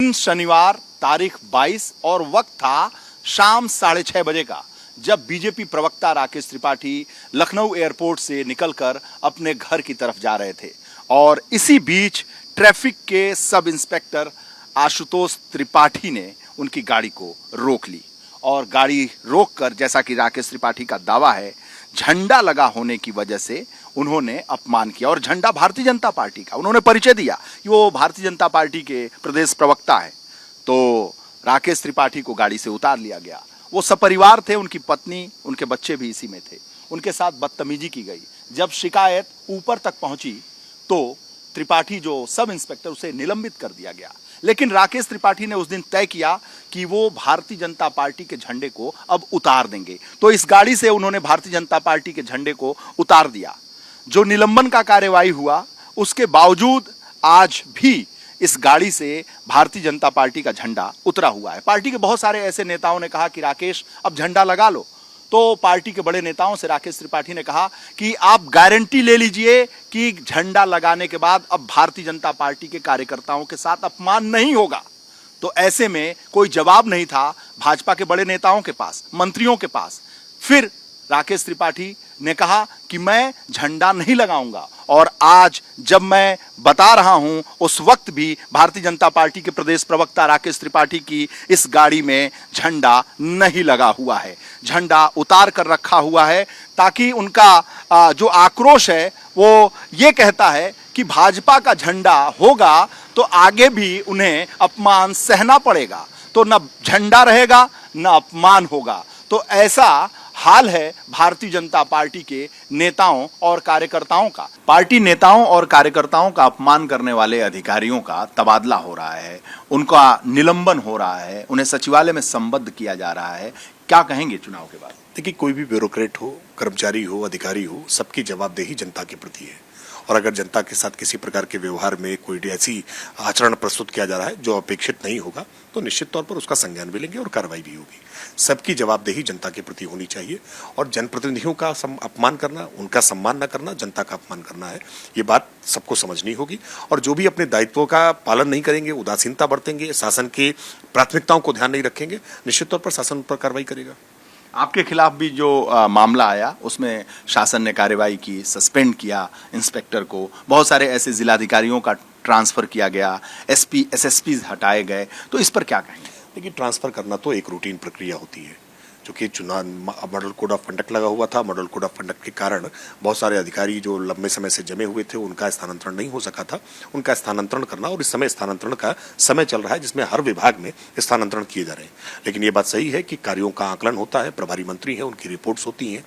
दिन शनिवार तारीख 22 और वक्त था शाम 6:30 बजे का, जब बीजेपी प्रवक्ता राकेश त्रिपाठी लखनऊ एयरपोर्ट से निकलकर अपने घर की तरफ जा रहे थे। और इसी बीच ट्रैफिक के सब इंस्पेक्टर आशुतोष त्रिपाठी ने उनकी गाड़ी को रोक ली और गाड़ी रोककर, जैसा कि राकेश त्रिपाठी का दावा है, झंडा लगा होने की वजह से उन्होंने अपमान किया। और झंडा भारतीय जनता पार्टी का, उन्होंने परिचय दिया कि वो भारतीय जनता पार्टी के प्रदेश प्रवक्ता है। तो राकेश त्रिपाठी को गाड़ी से उतार लिया गया। वो सपरिवार थे, उनकी पत्नी, उनके बच्चे भी इसी में थे। उनके साथ बदतमीजी की गई। जब शिकायत ऊपर तक पहुंची तो त्रिपाठी जो सब इंस्पेक्टर, उसे निलंबित कर दिया गया। लेकिन राकेश त्रिपाठी ने उस दिन तय किया कि वो भारतीय जनता पार्टी के झंडे को अब उतार देंगे। तो इस गाड़ी से उन्होंने भारतीय जनता पार्टी के झंडे को उतार दिया। जो निलंबन का कार्यवाही हुआ, उसके बावजूद आज भी इस गाड़ी से भारतीय जनता पार्टी का झंडा उतरा हुआ है। पार्टी के बहुत सारे ऐसे नेताओं ने कहा कि राकेश अब झंडा लगा लो। तो पार्टी के बड़े नेताओं से राकेश त्रिपाठी ने कहा कि आप गारंटी ले लीजिए कि झंडा लगाने के बाद अब भारतीय जनता पार्टी के कार्यकर्ताओं के साथ अपमान नहीं होगा। तो ऐसे में कोई जवाब नहीं था भाजपा के बड़े नेताओं के पास, मंत्रियों के पास। फिर राकेश त्रिपाठी ने कहा कि मैं झंडा नहीं लगाऊंगा। और आज जब मैं बता रहा हूं, उस वक्त भी भारतीय जनता पार्टी के प्रदेश प्रवक्ता राकेश त्रिपाठी की इस गाड़ी में झंडा नहीं लगा हुआ है। झंडा उतार कर रखा हुआ है ताकि उनका जो आक्रोश है वो ये कहता है कि भाजपा का झंडा होगा तो आगे भी उन्हें अपमान सहना पड़ेगा। तो न झंडा रहेगा न अपमान होगा। तो ऐसा हाल है भारतीय जनता पार्टी के नेताओं और कार्यकर्ताओं का। पार्टी नेताओं और कार्यकर्ताओं का अपमान करने वाले अधिकारियों का तबादला हो रहा है, उनका निलंबन हो रहा है, उन्हें सचिवालय में संबद्ध किया जा रहा है। क्या कहेंगे चुनाव के बाद? देखिए, कोई भी ब्यूरोक्रेट हो, कर्मचारी हो, अधिकारी हो, सबकी जवाबदेही जनता के प्रति है। और अगर जनता के साथ किसी प्रकार के व्यवहार में कोई ऐसी आचरण प्रस्तुत किया जा रहा है जो अपेक्षित नहीं होगा, तो निश्चित तौर पर उसका संज्ञान भी लेंगे और कार्रवाई भी होगी। सबकी जवाबदेही जनता के प्रति होनी चाहिए और जनप्रतिनिधियों का अपमान करना, उनका सम्मान न करना, जनता का अपमान करना है। ये बात सबको समझनी होगी। और जो भी अपने दायित्वों का पालन नहीं करेंगे, उदासीनता बरतेंगे, शासन के प्राथमिकताओं को ध्यान नहीं रखेंगे, निश्चित तौर पर शासन उन पर कार्रवाई करेगा। आपके खिलाफ भी जो मामला आया, उसमें शासन ने कार्रवाई की, सस्पेंड किया इंस्पेक्टर को, बहुत सारे ऐसे जिलाधिकारियों का ट्रांसफर किया गया, एसपी एसएसपी हटाए गए। तो इस पर क्या कहेंगे? देखिए, ट्रांसफर करना तो एक रूटीन प्रक्रिया होती है। क्योंकि चुनाव मॉडल कोड ऑफ कंडक्ट लगा हुआ था, मॉडल कोड ऑफ कंडक्ट के कारण बहुत सारे अधिकारी जो लंबे समय से जमे हुए थे, उनका स्थानांतरण नहीं हो सका था। उनका स्थानांतरण करना, और इस समय स्थानांतरण का समय चल रहा है जिसमें हर विभाग में स्थानांतरण किए जा रहे हैं। लेकिन ये बात सही है कि कार्यों का आकलन होता है, प्रभारी मंत्री है, उनकी रिपोर्ट्स होती हैं।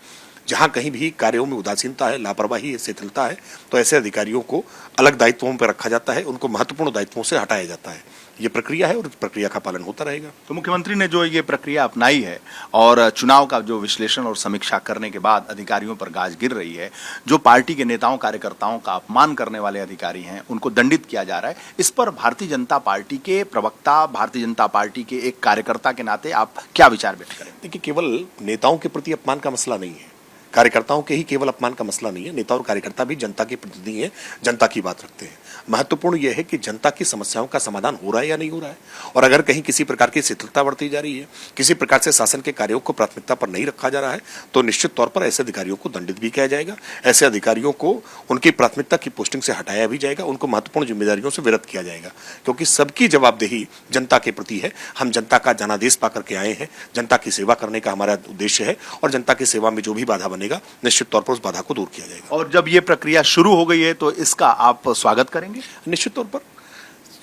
जहां कहीं भी कार्यों में उदासीनता है, लापरवाही है, शिथिलता है, तो ऐसे अधिकारियों को अलग दायित्वों पर रखा जाता है, उनको महत्वपूर्ण दायित्वों से हटाया जाता है। ये प्रक्रिया है और इस प्रक्रिया का पालन होता रहेगा। तो मुख्यमंत्री ने जो ये प्रक्रिया अपनाई है और चुनाव का जो विश्लेषण और समीक्षा करने के बाद अधिकारियों पर गाज गिर रही है, जो पार्टी के नेताओं कार्यकर्ताओं का अपमान करने वाले अधिकारी हैं, उनको दंडित किया जा रहा है। इस पर भारतीय जनता पार्टी के प्रवक्ता, भारतीय जनता पार्टी के एक कार्यकर्ता के नाते आप क्या विचार व्यक्त करें? देखिए, केवल नेताओं के प्रति अपमान का मसला नहीं है, कार्यकर्ताओं के ही केवल अपमान का मसला नहीं है। नेता और कार्यकर्ता भी जनता के प्रतिनिधि हैं, जनता की बात रखते हैं। महत्वपूर्ण यह है कि जनता की समस्याओं का समाधान हो रहा है या नहीं हो रहा है। और अगर कहीं किसी प्रकार की शिथिलता बढ़ती जा रही है, किसी प्रकार से शासन के कार्यों को प्राथमिकता पर नहीं रखा जा रहा है, तो निश्चित तौर पर ऐसे अधिकारियों को दंडित भी किया जाएगा। ऐसे अधिकारियों को उनकी प्राथमिकता की पोस्टिंग से हटाया भी जाएगा, उनको महत्वपूर्ण जिम्मेदारियों से विरत किया जाएगा। क्योंकि सबकी जवाबदेही जनता के प्रति है। हम जनता का जनादेश पा करके आए हैं, जनता की सेवा करने का हमारा उद्देश्य है और जनता की सेवा में जो भी बाधा बनेगा, निश्चित तौर पर उस बाधा को दूर किया जाएगा। और जब ये प्रक्रिया शुरू हो गई है तो इसका आप स्वागत करेंगे? निश्चित तौर पर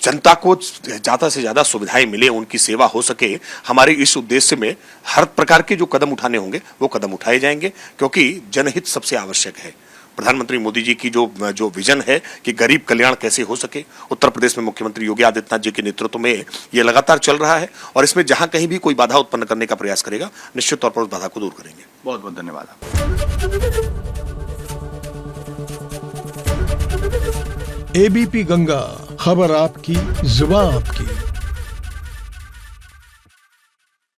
जनता को ज्यादा से ज्यादा सुविधाएं मिले, उनकी सेवा हो सके, हमारे इस उद्देश्य में हर प्रकार के जो कदम उठाने होंगे वो कदम उठाए जाएंगे। क्योंकि जनहित सबसे आवश्यक है। प्रधानमंत्री मोदी जी की जो विजन है कि गरीब कल्याण कैसे हो सके, उत्तर प्रदेश में मुख्यमंत्री योगी आदित्यनाथ जी के नेतृत्व में ये लगातार चल रहा है। और इसमें जहां कहीं भी कोई बाधा उत्पन्न करने का प्रयास करेगा, निश्चित तौर पर उस बाधा को दूर करेंगे। बहुत बहुत धन्यवाद। एबीपी गंगा, खबर आपकी, जुबान आपकी।